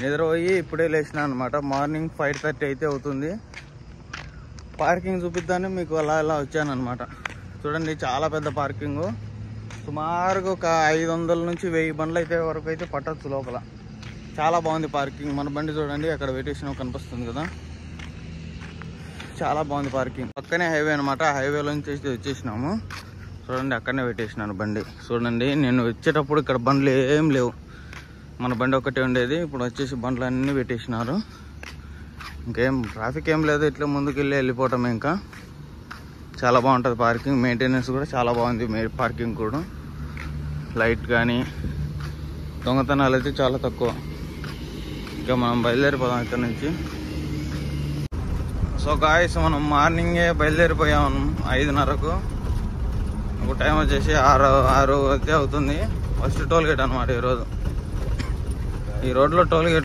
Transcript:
నిద్రపోయి ఇప్పుడే లేచిన అనమాట. మార్నింగ్ 5:30 అయితే అవుతుంది. పార్కింగ్ చూపిద్దాన్ని మీకు అలా వచ్చాను అనమాట. చూడండి, చాలా పెద్ద పార్కింగ్. సుమారుగా ఒక 500 నుంచి 1000 బండ్లు అయితే వరకు అయితే పట్టచ్చు లోపల. చాలా బాగుంది పార్కింగ్. మన బండి చూడండి అక్కడ పెట్టేసిన కనిపిస్తుంది కదా, చాలా బాగుంది పార్కింగ్. పక్కనే హైవే అనమాట. హైవేలో నుంచి వచ్చేసినాము. చూడండి, అక్కడనే పెట్టేసినాను బండి. చూడండి, నేను వచ్చేటప్పుడు ఇక్కడ బండ్లు ఏం లేవు, మన బండి ఒకటే ఉండేది. ఇప్పుడు వచ్చేసి బండ్లు అన్నీ పెట్టేసినారు. ఇంకేం ట్రాఫిక్ ఏం లేదు, ఇట్లా ముందుకు వెళ్ళిపోవటం. ఇంకా చాలా బాగుంటుంది పార్కింగ్. మెయింటెనెన్స్ కూడా చాలా బాగుంది పార్కింగ్ కూడా. లైట్ కానీ దొంగతనాలు అయితే చాలా తక్కువ. ఇంకా మనం బయలుదేరిపోదాం ఇక్కడ నుంచి. సో గాయస్, మనం మార్నింగే బయలుదేరిపోయాము 5:30కు. ఒక టైం వచ్చేసి 6 అయితే అవుతుంది. ఫస్ట్ టోల్ గేట్ అనమాట ఈరోజు. ఈ రోడ్లో టోల్ గేట్